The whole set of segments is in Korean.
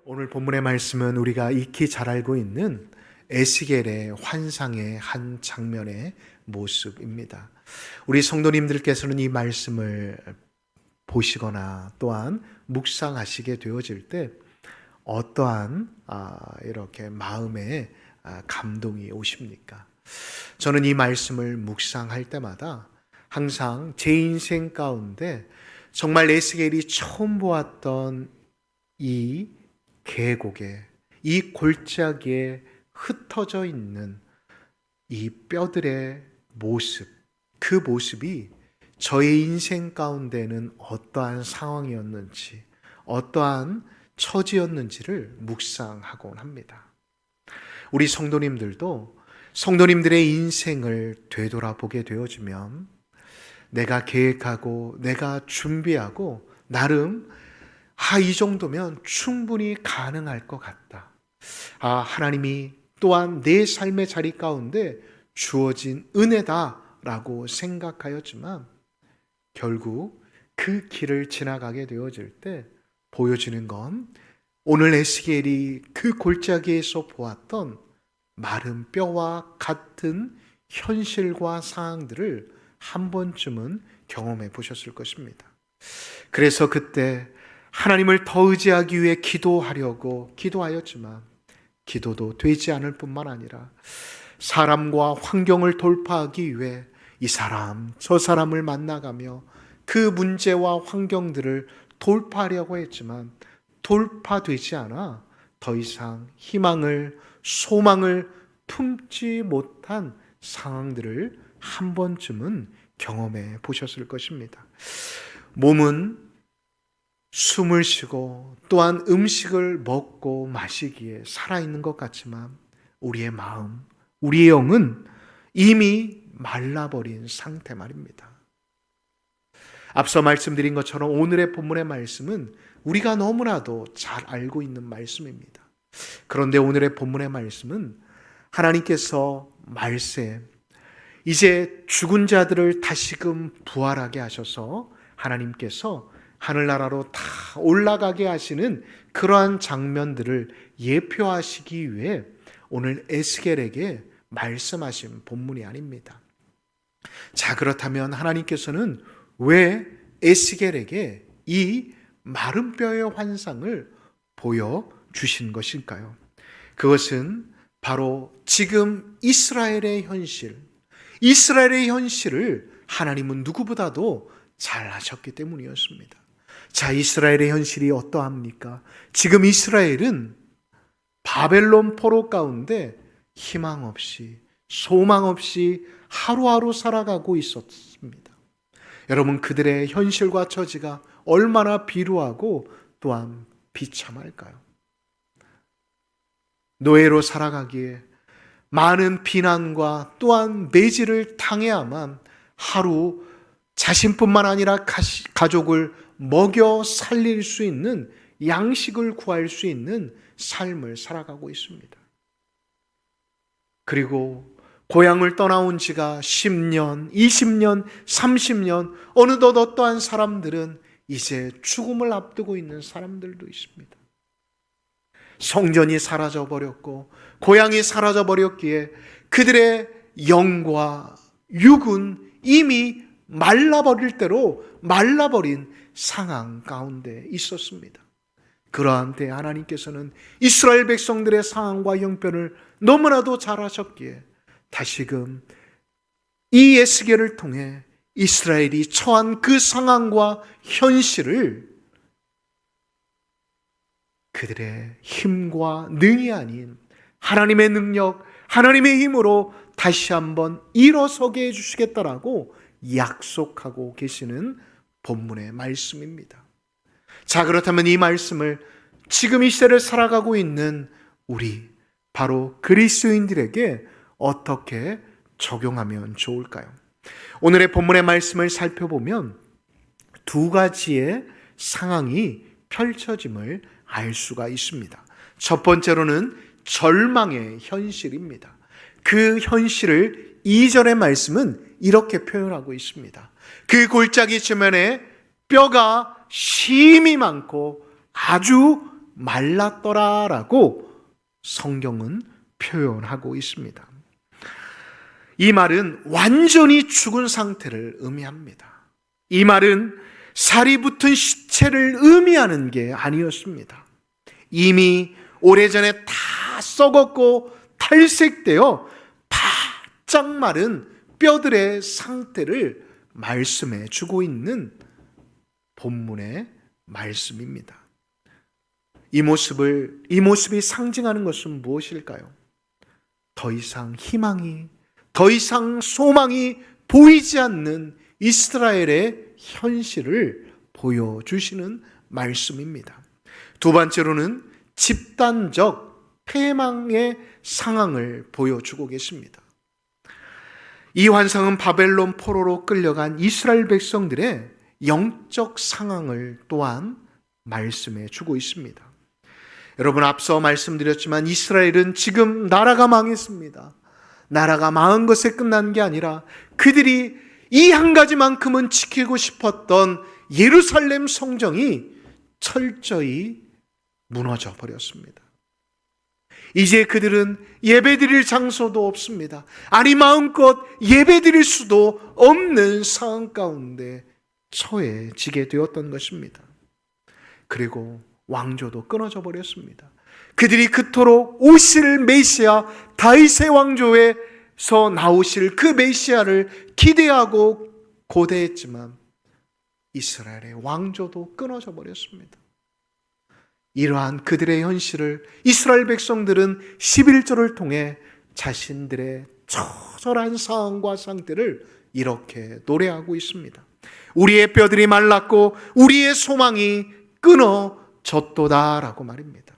오늘 본문의 말씀은 우리가 익히 잘 알고 있는 에스겔의 환상의 한 장면의 모습입니다. 우리 성도님들께서는 이 말씀을 보시거나 또한 묵상하시게 되어질 때 어떠한 이렇게 마음에 감동이 오십니까? 저는 이 말씀을 묵상할 때마다 항상 제 인생 가운데 정말 에스겔이 처음 보았던 이 계곡에, 이 골짜기에 흩어져 있는 이 뼈들의 모습, 그 모습이 저의 인생 가운데는 어떠한 상황이었는지, 어떠한 처지였는지를 묵상하곤 합니다. 우리 성도님들도 성도님들의 인생을 되돌아보게 되어지면 내가 계획하고 내가 준비하고 나름 이 정도면 충분히 가능할 것 같다. 하나님이 또한 내 삶의 자리 가운데 주어진 은혜다라고 생각하였지만 결국 그 길을 지나가게 되어질 때 보여지는 건 오늘 에스겔이 그 골짜기에서 보았던 마른 뼈와 같은 현실과 상황들을 한 번쯤은 경험해 보셨을 것입니다. 그래서 그때 하나님을 더 의지하기 위해 기도하려고 기도하였지만 기도도 되지 않을 뿐만 아니라 사람과 환경을 돌파하기 위해 이 사람 저 사람을 만나가며 그 문제와 환경들을 돌파하려고 했지만 돌파되지 않아 더 이상 희망을 소망을 품지 못한 상황들을 한 번쯤은 경험해 보셨을 것입니다. 몸은 숨을 쉬고 또한 음식을 먹고 마시기에 살아있는 것 같지만 우리의 마음, 우리의 영은 이미 말라버린 상태 말입니다. 앞서 말씀드린 것처럼 오늘의 본문의 말씀은 우리가 너무나도 잘 알고 있는 말씀입니다. 그런데 오늘의 본문의 말씀은 하나님께서 말세 이제 죽은 자들을 다시금 부활하게 하셔서 하나님께서 하늘나라로 다 올라가게 하시는 그러한 장면들을 예표하시기 위해 오늘 에스겔에게 말씀하신 본문이 아닙니다. 자, 그렇다면 하나님께서는 왜 에스겔에게 이 마른 뼈의 환상을 보여주신 것일까요? 그것은 바로 지금 이스라엘의 현실을 하나님은 누구보다도 잘 아셨기 때문이었습니다. 자, 이스라엘의 현실이 어떠합니까? 지금 이스라엘은 바벨론 포로 가운데 희망 없이 소망 없이 하루하루 살아가고 있었습니다. 여러분, 그들의 현실과 처지가 얼마나 비루하고 또한 비참할까요? 노예로 살아가기에 많은 비난과 또한 매질을 당해야만 하루 자신뿐만 아니라 가족을 먹여 살릴 수 있는 양식을 구할 수 있는 삶을 살아가고 있습니다. 그리고 고향을 떠나온 지가 10년, 20년, 30년 어느덧 어떠한 사람들은 이제 죽음을 앞두고 있는 사람들도 있습니다. 성전이 사라져버렸고 고향이 사라져버렸기에 그들의 영과 육은 이미 말라버릴 대로 말라버린 상황 가운데 있었습니다. 그러한 때 하나님께서는 이스라엘 백성들의 상황과 형편을 너무나도 잘 아셨기에 다시금 이 에스겔을 통해 이스라엘이 처한 그 상황과 현실을 그들의 힘과 능이 아닌 하나님의 능력, 하나님의 힘으로 다시 한번 일어서게 해주시겠다라고 약속하고 계시는 본문의 말씀입니다. 자, 그렇다면 이 말씀을 지금 이 시대를 살아가고 있는 우리 바로 그리스도인들에게 어떻게 적용하면 좋을까요? 오늘의 본문의 말씀을 살펴보면 두 가지의 상황이 펼쳐짐을 알 수가 있습니다. 첫 번째로는 절망의 현실입니다. 그 현실을 2절의 말씀은 이렇게 표현하고 있습니다. 그 골짜기 주변에 뼈가 심이 많고 아주 말랐더라라고 성경은 표현하고 있습니다. 이 말은 완전히 죽은 상태를 의미합니다. 이 말은 살이 붙은 시체를 의미하는 게 아니었습니다. 이미 오래전에 다 썩었고 탈색되어 바짝 마른 뼈들의 상태를 말씀해 주고 있는 본문의 말씀입니다. 이 모습이 상징하는 것은 무엇일까요? 더 이상 희망이, 더 이상 소망이 보이지 않는 이스라엘의 현실을 보여주시는 말씀입니다. 두 번째로는 집단적 패망의 상황을 보여주고 계십니다. 이 환상은 바벨론 포로로 끌려간 이스라엘 백성들의 영적 상황을 또한 말씀해 주고 있습니다. 여러분, 앞서 말씀드렸지만 이스라엘은 지금 나라가 망했습니다. 나라가 망한 것에 끝난 게 아니라 그들이 이 한 가지만큼은 지키고 싶었던 예루살렘 성정이 철저히 무너져 버렸습니다. 이제 그들은 예배드릴 장소도 없습니다. 아니, 마음껏 예배드릴 수도 없는 상황 가운데 처해지게 되었던 것입니다. 그리고 왕조도 끊어져 버렸습니다. 그들이 그토록 오실 메시아, 다윗의 왕조에서 나오실 그 메시아를 기대하고 고대했지만 이스라엘의 왕조도 끊어져 버렸습니다. 이러한 그들의 현실을 이스라엘 백성들은 11절을 통해 자신들의 처절한 상황과 상태를 이렇게 노래하고 있습니다. 우리의 뼈들이 말랐고 우리의 소망이 끊어졌도다라고 말입니다.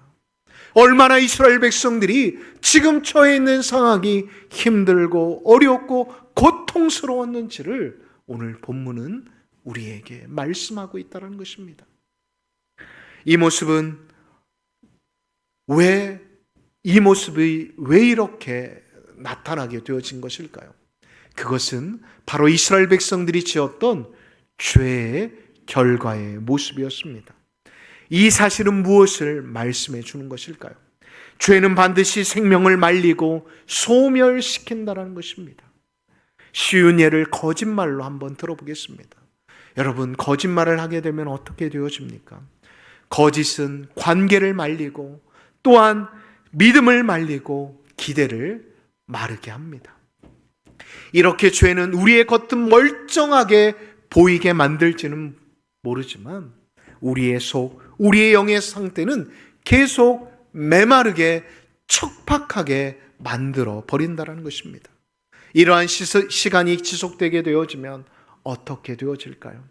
얼마나 이스라엘 백성들이 지금 처해 있는 상황이 힘들고 어렵고 고통스러웠는지를 오늘 본문은 우리에게 말씀하고 있다는 것입니다. 이 모습이 왜 이렇게 나타나게 되어진 것일까요? 그것은 바로 이스라엘 백성들이 지었던 죄의 결과의 모습이었습니다. 이 사실은 무엇을 말씀해 주는 것일까요? 죄는 반드시 생명을 말리고 소멸시킨다는 것입니다. 쉬운 예를 거짓말로 한번 들어보겠습니다. 여러분, 거짓말을 하게 되면 어떻게 되어집니까? 거짓은 관계를 말리고 또한 믿음을 말리고 기대를 마르게 합니다. 이렇게 죄는 우리의 겉은 멀쩡하게 보이게 만들지는 모르지만 우리의 속, 우리의 영의 상태는 계속 메마르게 척박하게 만들어 버린다는 것입니다. 이러한 시간이 지속되게 되어지면 어떻게 되어질까요?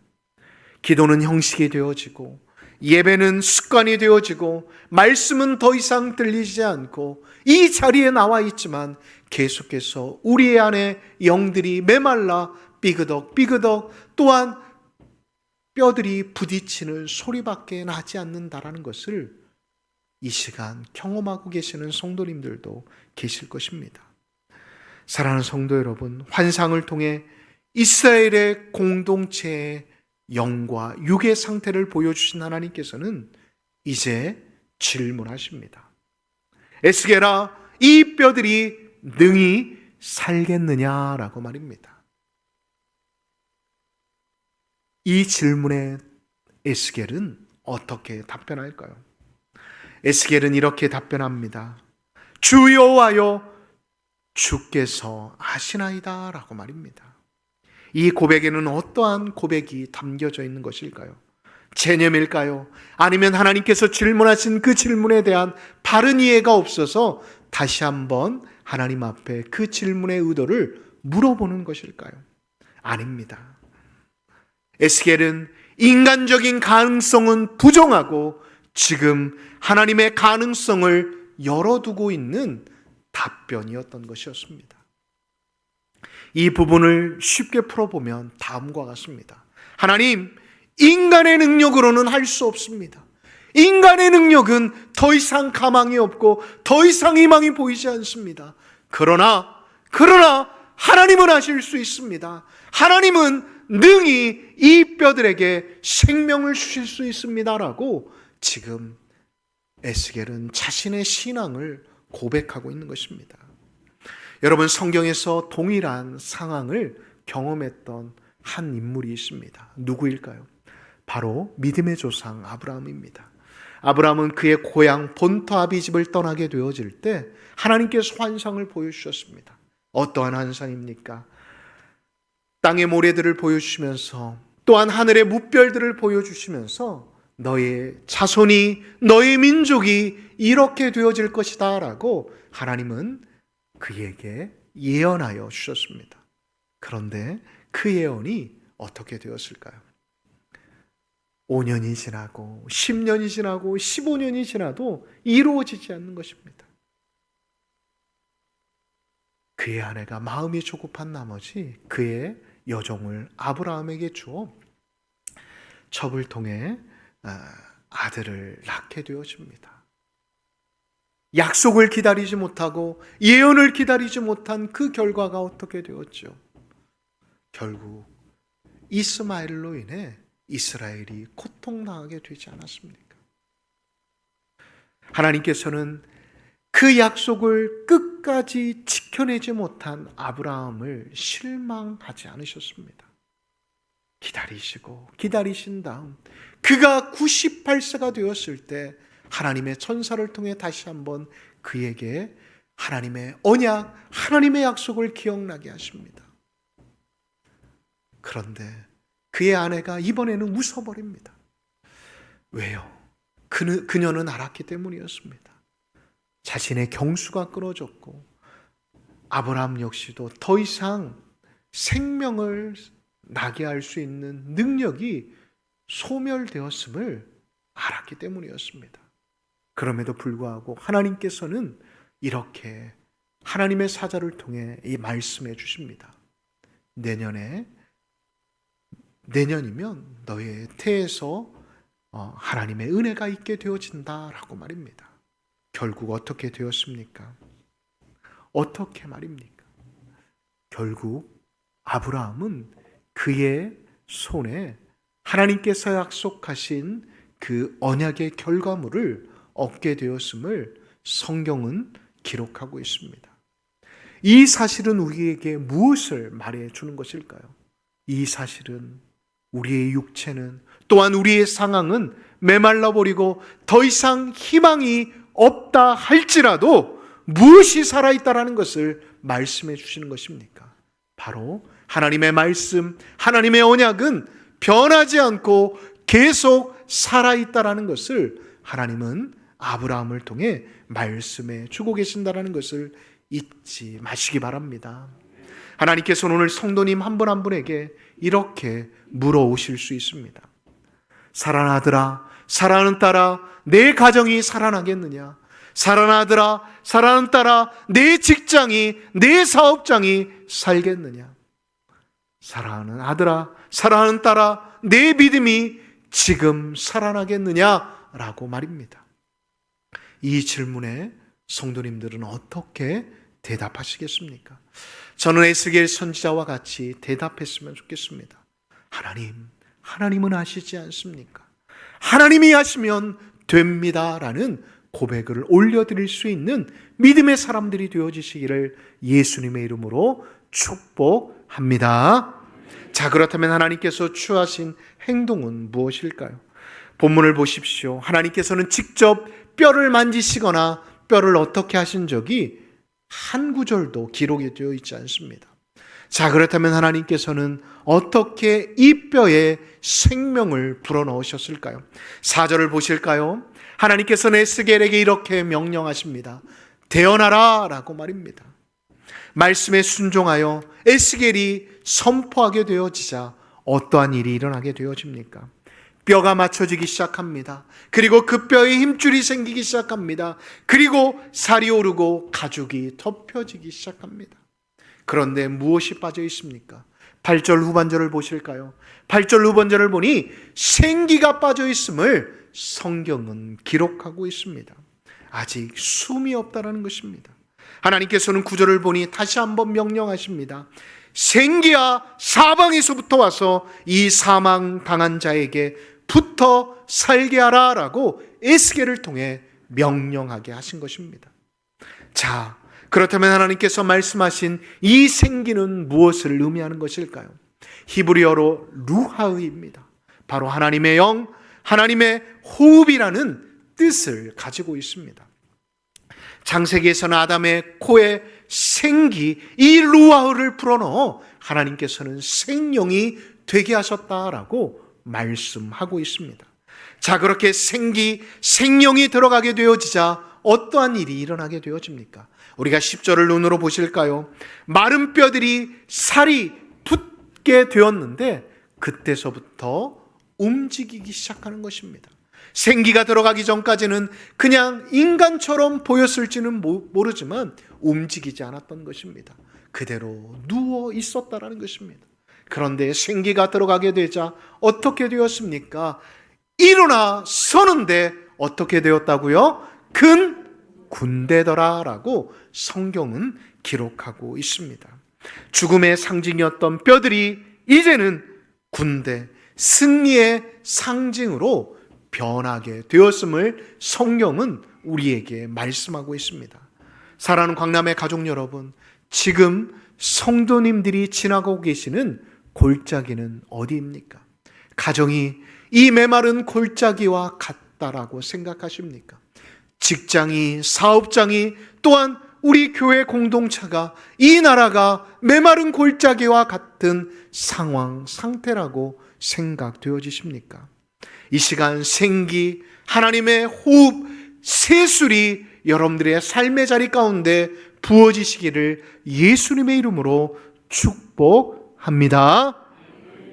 기도는 형식이 되어지고 예배는 습관이 되어지고 말씀은 더 이상 들리지 않고 이 자리에 나와 있지만 계속해서 우리 안에 영들이 메말라 삐그덕 또한 뼈들이 부딪히는 소리밖에 나지 않는다라는 것을 이 시간 경험하고 계시는 성도님들도 계실 것입니다. 사랑하는 성도 여러분, 환상을 통해 이스라엘의 공동체의 영과 육의 상태를 보여주신 하나님께서는 이제 질문하십니다. 에스겔아, 이 뼈들이 능히 살겠느냐라고 말입니다. 이 질문에 에스겔은 어떻게 답변할까요? 에스겔은 이렇게 답변합니다. 주 여호와여, 주께서 아시나이다 라고 말입니다. 이 고백에는 어떠한 고백이 담겨져 있는 것일까요? 체념일까요? 아니면 하나님께서 질문하신 그 질문에 대한 바른 이해가 없어서 다시 한번 하나님 앞에 그 질문의 의도를 물어보는 것일까요? 아닙니다. 에스겔은 인간적인 가능성은 부정하고 지금 하나님의 가능성을 열어두고 있는 답변이었던 것이었습니다. 이 부분을 쉽게 풀어보면 다음과 같습니다. 하나님, 인간의 능력으로는 할 수 없습니다. 인간의 능력은 더 이상 가망이 없고 더 이상 희망이 보이지 않습니다. 그러나 하나님은 하실 수 있습니다. 하나님은 능히 이 뼈들에게 생명을 주실 수 있습니다라고 지금 에스겔은 자신의 신앙을 고백하고 있는 것입니다. 여러분, 성경에서 동일한 상황을 경험했던 한 인물이 있습니다. 누구일까요? 바로 믿음의 조상 아브라함입니다. 아브라함은 그의 고향 본토 아비집을 떠나게 되어질 때 하나님께서 환상을 보여주셨습니다. 어떠한 환상입니까? 땅의 모래들을 보여주시면서 또한 하늘의 무별들을 보여주시면서 너의 자손이, 너의 민족이 이렇게 되어질 것이다 라고 하나님은 그에게 예언하여 주셨습니다. 그런데 그 예언이 어떻게 되었을까요? 5년이 지나고 10년이 지나고 15년이 지나도 이루어지지 않는 것입니다. 그의 아내가 마음이 조급한 나머지 그의 여종을 아브라함에게 주어 첩을 통해 아들을 낳게 되어집니다. 약속을 기다리지 못하고 예언을 기다리지 못한 그 결과가 어떻게 되었죠? 결국 이스마엘로 인해 이스라엘이 고통당하게 되지 않았습니까? 하나님께서는 그 약속을 끝까지 지켜내지 못한 아브라함을 실망하지 않으셨습니다. 기다리시고 기다리신 다음 그가 98세가 되었을 때 하나님의 천사를 통해 다시 한번 그에게 하나님의 언약, 하나님의 약속을 기억나게 하십니다. 그런데 그의 아내가 이번에는 웃어버립니다. 왜요? 그녀는 알았기 때문이었습니다. 자신의 경수가 끊어졌고 아브라함 역시도 더 이상 생명을 나게 할 수 있는 능력이 소멸되었음을 알았기 때문이었습니다. 그럼에도 불구하고 하나님께서는 이렇게 하나님의 사자를 통해 이 말씀해 주십니다. 내년이면 너의 태에서 하나님의 은혜가 있게 되어진다라고 말입니다. 결국 어떻게 되었습니까? 어떻게 말입니까? 결국 아브라함은 그의 손에 하나님께서 약속하신 그 언약의 결과물을 얻게 되었음을 성경은 기록하고 있습니다. 이 사실은 우리에게 무엇을 말해 주는 것일까요? 이 사실은 우리의 육체는 또한 우리의 상황은 메말라 버리고 더 이상 희망이 없다 할지라도 무엇이 살아있다라는 것을 말씀해 주시는 것입니까? 바로 하나님의 말씀, 하나님의 언약은 변하지 않고 계속 살아있다라는 것을 하나님은 아브라함을 통해 말씀해 주고 계신다라는 것을 잊지 마시기 바랍니다. 하나님께서는 오늘 성도님 한 분 한 분에게 이렇게 물어오실 수 있습니다. 사랑하는 아들아, 사랑하는 딸아, 내 가정이 살아나겠느냐? 사랑하는 아들아, 사랑하는 딸아, 내 직장이, 내 사업장이 살겠느냐? 사랑하는 아들아, 사랑하는 딸아, 내 믿음이 지금 살아나겠느냐? 라고 말입니다. 이 질문에 성도님들은 어떻게 대답하시겠습니까? 저는 에스겔 선지자와 같이 대답했으면 좋겠습니다. 하나님은 아시지 않습니까? 하나님이 하시면 됩니다 라는 고백을 올려드릴 수 있는 믿음의 사람들이 되어지시기를 예수님의 이름으로 축복합니다. 자, 그렇다면 하나님께서 취하신 행동은 무엇일까요? 본문을 보십시오. 하나님께서는 직접 뼈를 만지시거나 뼈를 어떻게 하신 적이 한 구절도 기록이 되어 있지 않습니다. 자, 그렇다면 하나님께서는 어떻게 이 뼈에 생명을 불어넣으셨을까요? 4절을 보실까요? 하나님께서는 에스겔에게 이렇게 명령하십니다. 대언하라 라고 말입니다. 말씀에 순종하여 에스겔이 선포하게 되어지자 어떠한 일이 일어나게 되어집니까? 뼈가 맞춰지기 시작합니다. 그리고 그 뼈에 힘줄이 생기기 시작합니다. 그리고 살이 오르고 가죽이 덮여지기 시작합니다. 그런데 무엇이 빠져 있습니까? 8절 후반절을 보실까요? 8절 후반절을 보니 생기가 빠져 있음을 성경은 기록하고 있습니다. 아직 숨이 없다라는 것입니다. 하나님께서는 9절을 보니 다시 한번 명령하십니다. 생기야 사방에서부터 와서 이 사망 당한 자에게 붙어 살게 하라 라고 에스겔을 통해 명령하게 하신 것입니다. 자, 그렇다면 하나님께서 말씀하신 이 생기는 무엇을 의미하는 것일까요? 히브리어로 루하의입니다. 바로 하나님의 영, 하나님의 호흡이라는 뜻을 가지고 있습니다. 창세기에서는 아담의 코에 생기, 이 루아흐를 불어넣어 하나님께서는 생명이 되게 하셨다라고 말씀하고 있습니다. 자, 그렇게 생명이 들어가게 되어지자 어떠한 일이 일어나게 되어집니까? 우리가 10절을 눈으로 보실까요? 마른 뼈들이 살이 붙게 되었는데 그때서부터 움직이기 시작하는 것입니다. 생기가 들어가기 전까지는 그냥 인간처럼 보였을지는 모르지만 움직이지 않았던 것입니다. 그대로 누워 있었다라는 것입니다. 그런데 생기가 들어가게 되자 어떻게 되었습니까? 일어나 서는데 어떻게 되었다고요? 큰 군대더라라고 성경은 기록하고 있습니다. 죽음의 상징이었던 뼈들이 이제는 군대, 승리의 상징으로 변하게 되었음을 성경은 우리에게 말씀하고 있습니다. 사랑하는 광남의 가족 여러분, 지금 성도님들이 지나고 계시는 골짜기는 어디입니까? 가정이 이 메마른 골짜기와 같다라고 생각하십니까? 직장이, 사업장이, 또한 우리 교회 공동체가, 이 나라가 메마른 골짜기와 같은 상태라고 생각되어지십니까? 이 시간 생기, 하나님의 호흡, 세술이 여러분들의 삶의 자리 가운데 부어지시기를 예수님의 이름으로 축복합니다.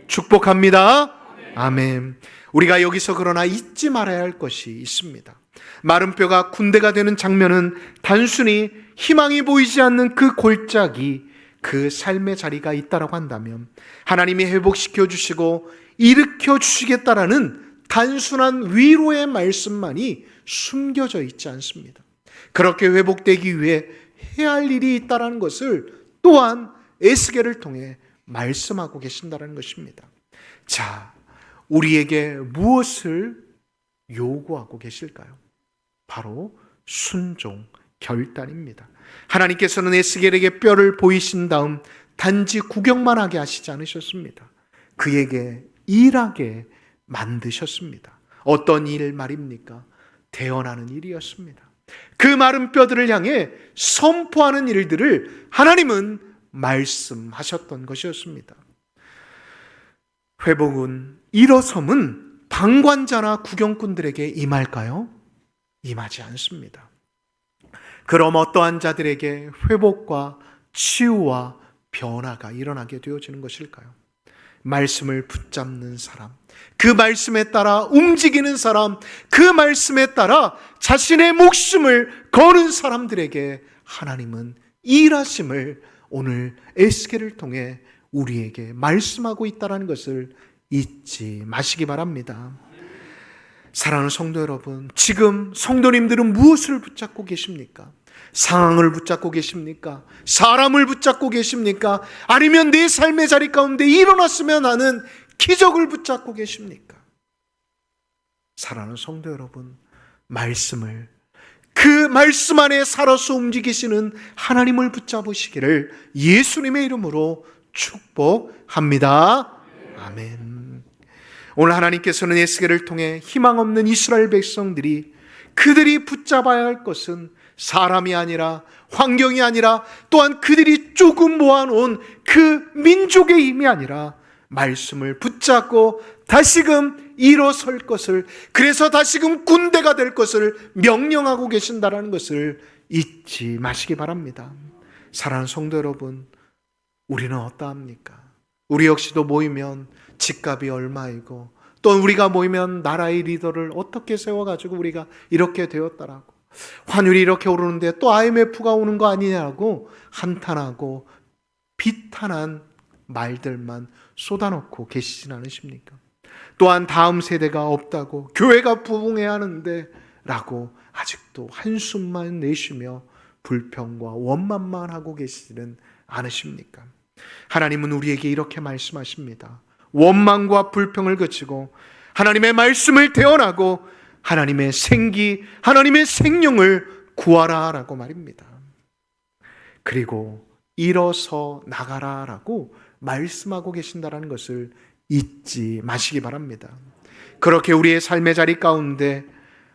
축복합니다. 아멘. 우리가 여기서 그러나 잊지 말아야 할 것이 있습니다. 마른 뼈가 군대가 되는 장면은 단순히 희망이 보이지 않는 그 골짜기, 그 삶의 자리가 있다라고 한다면 하나님이 회복시켜 주시고 일으켜 주시겠다라는 단순한 위로의 말씀만이 숨겨져 있지 않습니다. 그렇게 회복되기 위해 해야 할 일이 있다는 것을 또한 에스겔을 통해 말씀하고 계신다는 것입니다. 자, 우리에게 무엇을 요구하고 계실까요? 바로 순종, 결단입니다. 하나님께서는 에스겔에게 뼈를 보이신 다음 단지 구경만 하게 하시지 않으셨습니다. 그에게 일하게 만드셨습니다. 어떤 일 말입니까? 대언하는 일이었습니다. 그 마른 뼈들을 향해 선포하는 일들을 하나님은 말씀하셨던 것이었습니다. 회복은, 일어섬은 방관자나 구경꾼들에게 임할까요? 임하지 않습니다. 그럼 어떠한 자들에게 회복과 치유와 변화가 일어나게 되어지는 것일까요? 말씀을 붙잡는 사람, 그 말씀에 따라 움직이는 사람, 그 말씀에 따라 자신의 목숨을 거는 사람들에게 하나님은 일하심을 오늘 에스겔을 통해 우리에게 말씀하고 있다는 것을 잊지 마시기 바랍니다. 사랑하는 성도 여러분, 지금 성도님들은 무엇을 붙잡고 계십니까? 상황을 붙잡고 계십니까? 사람을 붙잡고 계십니까? 아니면 내 삶의 자리 가운데 일어났으면 하는 기적을 붙잡고 계십니까? 사랑하는 성도 여러분, 말씀을, 그 말씀 안에 살아서 움직이시는 하나님을 붙잡으시기를 예수님의 이름으로 축복합니다. 아멘. 오늘 하나님께서는 에스겔을 통해 희망 없는 이스라엘 백성들이, 그들이 붙잡아야 할 것은 사람이 아니라, 환경이 아니라, 또한 그들이 조금 모아놓은 그 민족의 힘이 아니라 말씀을 붙잡고 다시금 일어설 것을, 그래서 다시금 군대가 될 것을 명령하고 계신다는 것을 잊지 마시기 바랍니다. 사랑하는 성도 여러분, 우리는 어떠합니까? 우리 역시도 모이면 집값이 얼마이고, 또 우리가 모이면 나라의 리더를 어떻게 세워가지고 우리가 이렇게 되었다라고, 환율이 이렇게 오르는데 또 IMF가 오는 거 아니냐고 한탄하고 비탄한 말들만 쏟아놓고 계시진 않으십니까? 또한 다음 세대가 없다고, 교회가 부흥해야 하는데 라고 아직도 한숨만 내쉬며 불평과 원망만 하고 계시지는 않으십니까? 하나님은 우리에게 이렇게 말씀하십니다. 원망과 불평을 그치고 하나님의 말씀을 대언하고 하나님의 생기, 하나님의 생명을 구하라라고 말입니다. 그리고 일어서 나가라라고 말씀하고 계신다는 것을 잊지 마시기 바랍니다. 그렇게 우리의 삶의 자리 가운데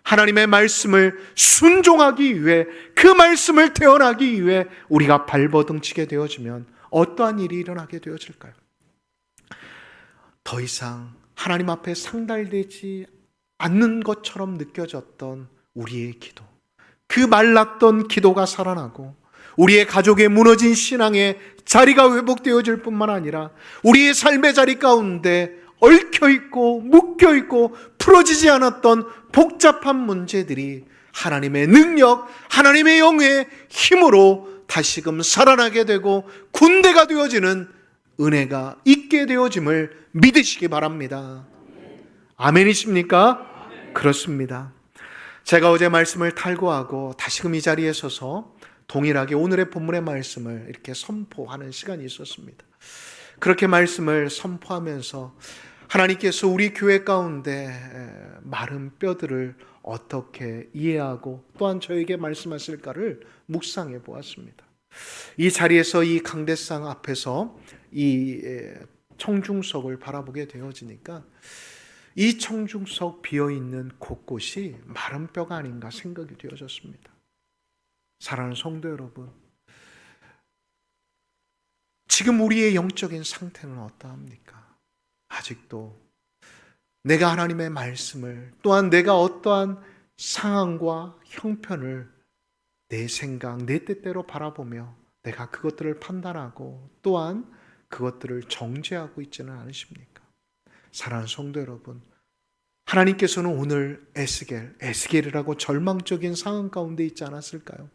하나님의 말씀을 순종하기 위해, 그 말씀을 태어나기 위해 우리가 발버둥치게 되어지면 어떠한 일이 일어나게 되어질까요? 더 이상 하나님 앞에 상달되지 않는 것처럼 느껴졌던 우리의 기도, 그 말랐던 기도가 살아나고 우리의 가족의 무너진 신앙의 자리가 회복되어질 뿐만 아니라 우리의 삶의 자리 가운데 얽혀있고 묶여있고 풀어지지 않았던 복잡한 문제들이 하나님의 능력, 하나님의 영의 힘으로 다시금 살아나게 되고 군대가 되어지는 은혜가 있게 되어짐을 믿으시기 바랍니다. 아멘이십니까? 그렇습니다. 제가 어제 말씀을 탈거하고 다시금 이 자리에 서서 동일하게 오늘의 본문의 말씀을 이렇게 선포하는 시간이 있었습니다. 그렇게 말씀을 선포하면서 하나님께서 우리 교회 가운데 마른 뼈들을 어떻게 이해하고 또한 저에게 말씀하실까를 묵상해 보았습니다. 이 자리에서 이 강대상 앞에서 이 청중석을 바라보게 되어지니까 이 청중석 비어있는 곳곳이 마른 뼈가 아닌가 생각이 되어졌습니다. 사랑하는 성도 여러분, 지금 우리의 영적인 상태는 어떠합니까? 아직도 내가 하나님의 말씀을, 또한 내가 어떠한 상황과 형편을 내 생각, 내 뜻대로 바라보며 내가 그것들을 판단하고 또한 그것들을 정죄하고 있지는 않으십니까? 사랑하는 성도 여러분, 하나님께서는 오늘 에스겔이라고 절망적인 상황 가운데 있지 않았을까요?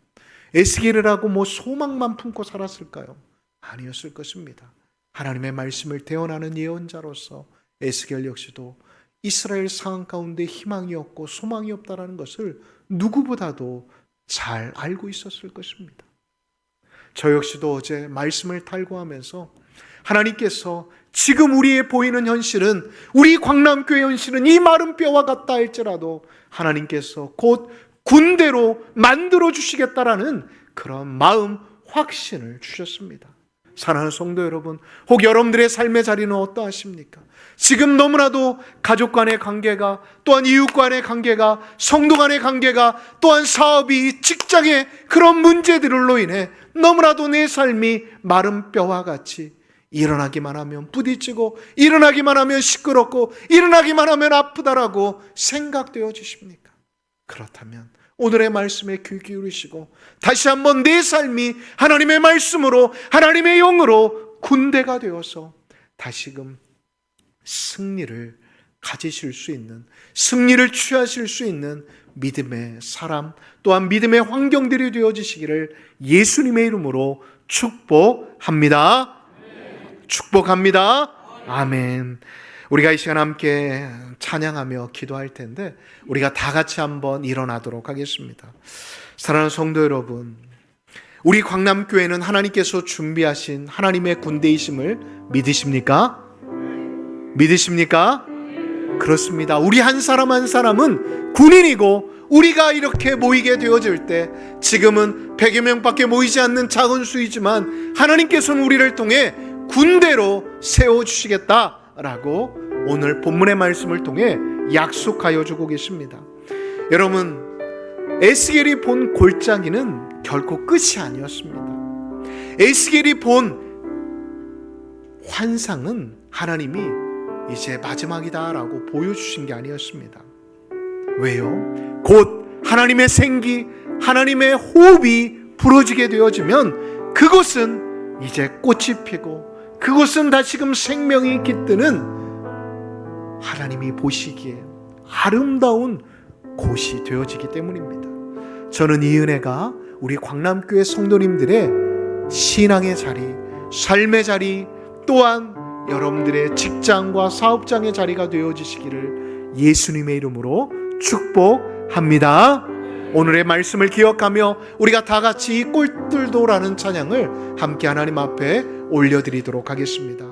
에스겔이라고 소망만 품고 살았을까요? 아니었을 것입니다. 하나님의 말씀을 대언하는 예언자로서 에스겔 역시도 이스라엘 상황 가운데 희망이 없고 소망이 없다는 것을 누구보다도 잘 알고 있었을 것입니다. 저 역시도 어제 말씀을 탈거하면서 하나님께서 지금 우리의 보이는 현실은, 우리 광남교회 현실은 이 마른 뼈와 같다 할지라도 하나님께서 곧 군대로 만들어 주시겠다라는 그런 마음, 확신을 주셨습니다. 사랑하는 성도 여러분, 혹 여러분들의 삶의 자리는 어떠하십니까? 지금 너무나도 가족 간의 관계가, 또한 이웃 간의 관계가, 성도 간의 관계가, 또한 사업이, 직장의 그런 문제들로 인해 너무나도 내 삶이 마른 뼈와 같이 일어나기만 하면 부딪히고, 일어나기만 하면 시끄럽고, 일어나기만 하면 아프다라고 생각되어지십니까? 그렇다면 오늘의 말씀에 귀 기울이시고 다시 한번 내 삶이 하나님의 말씀으로, 하나님의 영으로 군대가 되어서 다시금 승리를 가지실 수 있는, 승리를 취하실 수 있는 믿음의 사람, 또한 믿음의 환경들이 되어지시기를 예수님의 이름으로 축복합니다. 축복합니다. 아멘. 우리가 이 시간 함께 찬양하며 기도할 텐데 우리가 다 같이 한번 일어나도록 하겠습니다. 사랑하는 성도 여러분, 우리 광남교회는 하나님께서 준비하신 하나님의 군대이심을 믿으십니까? 믿으십니까? 그렇습니다. 우리 한 사람 한 사람은 군인이고, 우리가 이렇게 모이게 되어질 때 지금은 100여 명밖에 모이지 않는 작은 수이지만 하나님께서는 우리를 통해 군대로 세워주시겠다라고 오늘 본문의 말씀을 통해 약속하여 주고 계십니다. 여러분, 에스겔이 본 골짜기는 결코 끝이 아니었습니다. 에스겔이 본 환상은 하나님이 이제 마지막이다라고 보여주신 게 아니었습니다. 왜요? 곧 하나님의 생기, 하나님의 호흡이 불어지게 되어지면 그곳은 이제 꽃이 피고, 그곳은 다시금 생명이 깃드는 하나님이 보시기에 아름다운 곳이 되어지기 때문입니다. 저는 이 은혜가 우리 광남교회 성도님들의 신앙의 자리, 삶의 자리, 또한 여러분들의 직장과 사업장의 자리가 되어지시기를 예수님의 이름으로 축복합니다. 오늘의 말씀을 기억하며 우리가 다 같이 이 꼴들도라는 찬양을 함께 하나님 앞에 올려드리도록 하겠습니다.